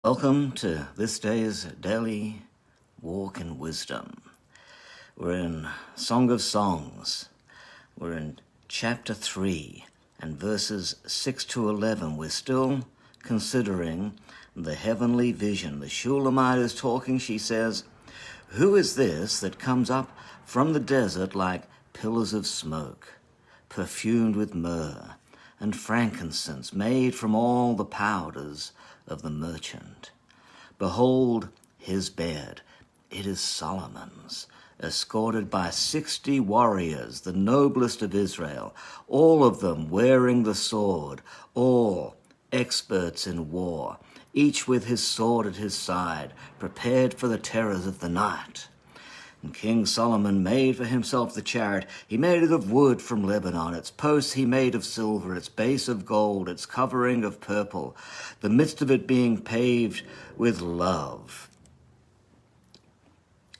Welcome to this day's daily walk in wisdom. We're in Song of Songs. We're in chapter 3 and verses 6 to 11. We're still considering the heavenly vision. The Shulamite is talking. She says, "Who is this that comes up from the desert like pillars of smoke, perfumed with myrrh and frankincense, made from all the powders of the merchant? Behold his bed, it is Solomon's, escorted by 60 warriors, the noblest of Israel, all of them wearing the sword, all experts in war, each with his sword at his side, prepared for the terrors of the night. And King Solomon made for himself the chariot. He made it of wood from Lebanon. Its posts he made of silver, its base of gold, its covering of purple, the midst of it being paved with love.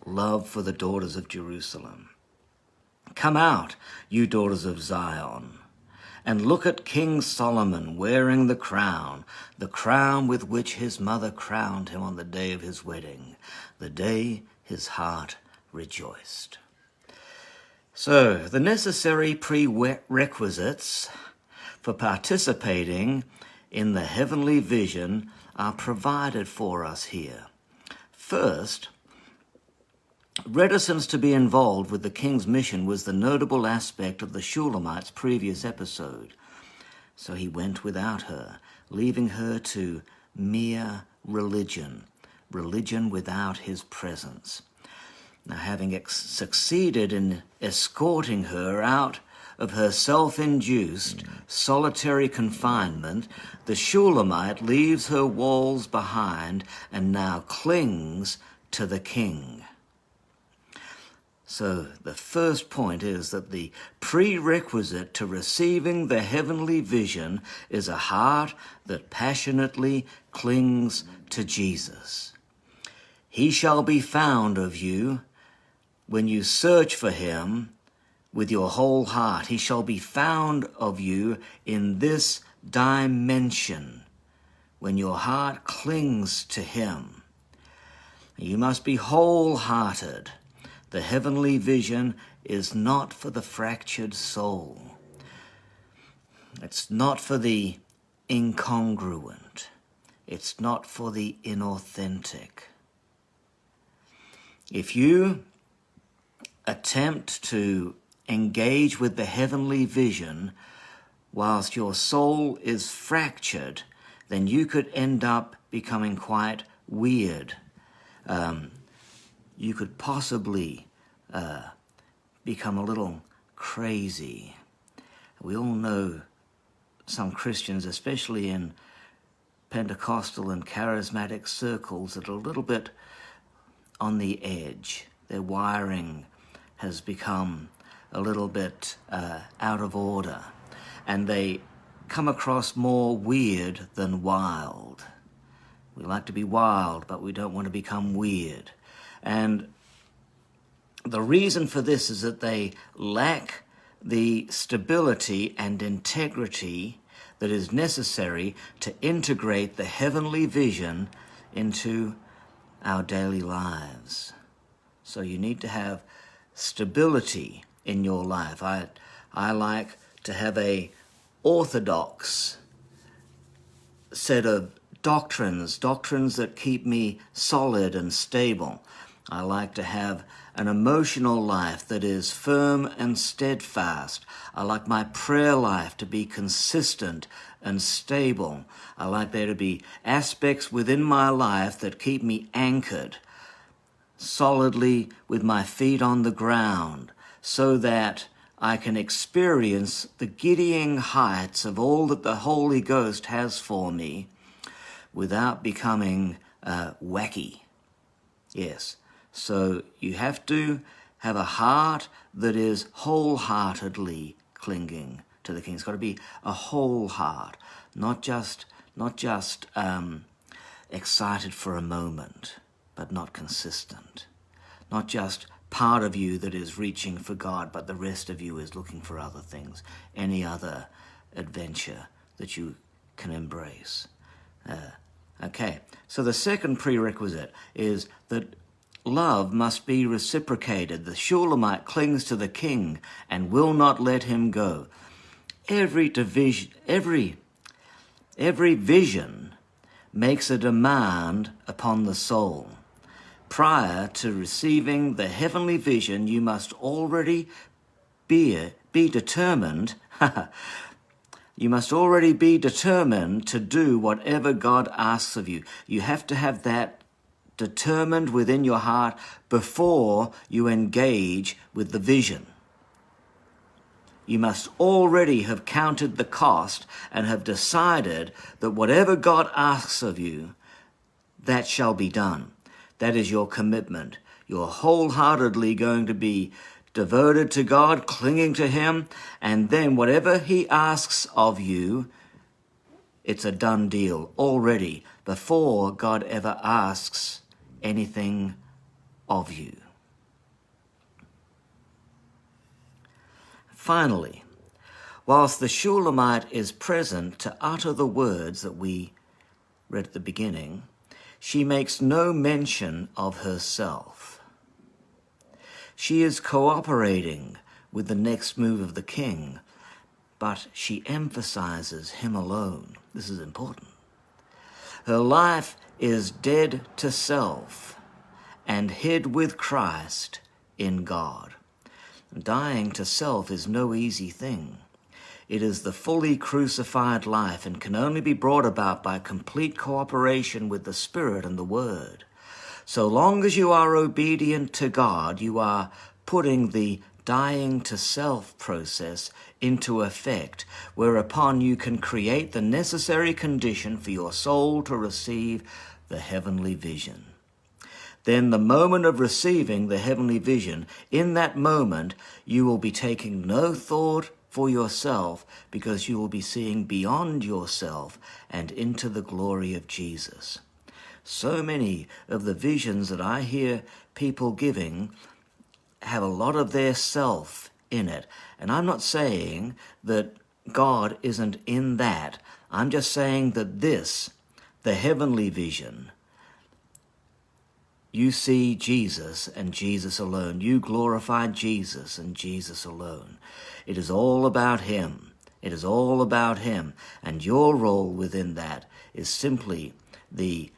Love for the daughters of Jerusalem. Come out, you daughters of Zion, and look at King Solomon wearing the crown with which his mother crowned him on the day of his wedding, the day his heart rejoiced." So, the necessary prerequisites for participating in the heavenly vision are provided for us here. First, reticence to be involved with the king's mission was the notable aspect of the Shulamite's previous episode. So he went without her, leaving her to mere religion without his presence. Now, having succeeded in escorting her out of her self-induced solitary confinement, the Shulamite leaves her walls behind and now clings to the king. So the first point is that the prerequisite to receiving the heavenly vision is a heart that passionately clings to Jesus. He shall be found of you when you search for him with your whole heart. He shall be found of you in this dimension, when your heart clings to him. You must be wholehearted. The heavenly vision is not for the fractured soul. It's not for the incongruent. It's not for the inauthentic. If you attempt to engage with the heavenly vision whilst your soul is fractured, then you could end up becoming quite weird. You could possibly become a little crazy. We all know some Christians, especially in Pentecostal and charismatic circles, that are a little bit on the edge. Their wiring has become a little bit out of order, and they come across more weird than wild. We like to be wild, but we don't want to become weird. And the reason for this is that they lack the stability and integrity that is necessary to integrate the heavenly vision into our daily lives. So you need to have stability in your life. I like to have a orthodox set of doctrines that keep me solid and stable. I like to have an emotional life that is firm and steadfast. I like my prayer life to be consistent and stable. I like there to be aspects within my life that keep me anchored solidly with my feet on the ground, so that I can experience the giddying heights of all that the Holy Ghost has for me without becoming wacky. Yes, so you have to have a heart that is wholeheartedly clinging to the King. It's got to be a whole heart, not just excited for a moment, but not consistent. Not just part of you that is reaching for God, but the rest of you is looking for other things, any other adventure that you can embrace. Okay, so the second prerequisite is that love must be reciprocated. The Shulamite clings to the king and will not let him go. Every vision makes a demand upon the soul. Prior to receiving the heavenly vision, you must already be determined. You must already be determined to do whatever God asks of you. You have to have that determined within your heart before you engage with the vision. You must already have counted the cost and have decided that whatever God asks of you, that shall be done. That is your commitment. You're wholeheartedly going to be devoted to God, clinging to him, and then whatever he asks of you, it's a done deal already before God ever asks anything of you. Finally, whilst the Shulamite is present to utter the words that we read at the beginning, she makes no mention of herself. She is cooperating with the next move of the king, but she emphasizes him alone. This is important. Her life is dead to self and hid with Christ in God. Dying to self is no easy thing. It is the fully crucified life and can only be brought about by complete cooperation with the Spirit and the Word. So long as you are obedient to God, you are putting the dying to self process into effect, whereupon you can create the necessary condition for your soul to receive the heavenly vision. Then the moment of receiving the heavenly vision, in that moment, you will be taking no thought for yourself because you will be seeing beyond yourself and into the glory of Jesus. So many of the visions that I hear people giving have a lot of their self in it. And I'm not saying that God isn't in that. I'm just saying that this, the heavenly vision, you see Jesus and Jesus alone. You glorify Jesus and Jesus alone. It is all about him. It is all about him. And your role within that is simply the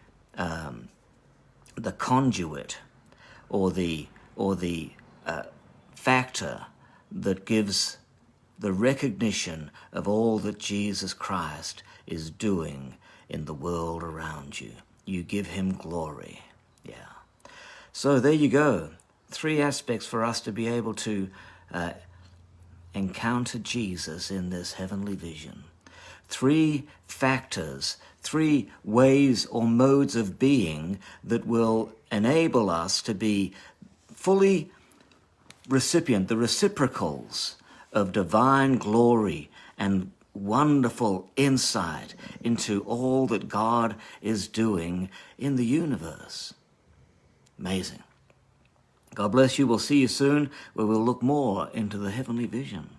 conduit or the factor that gives the recognition of all that Jesus Christ is doing in the world around you. You give him glory. Yeah. So there you go. 3 aspects for us to be able to encounter Jesus in this heavenly vision. 3 factors, 3 ways or modes of being that will enable us to be fully the reciprocals of divine glory and wonderful insight into all that God is doing in the universe. Amazing. God bless you. We'll see you soon, where we'll look more into the heavenly vision.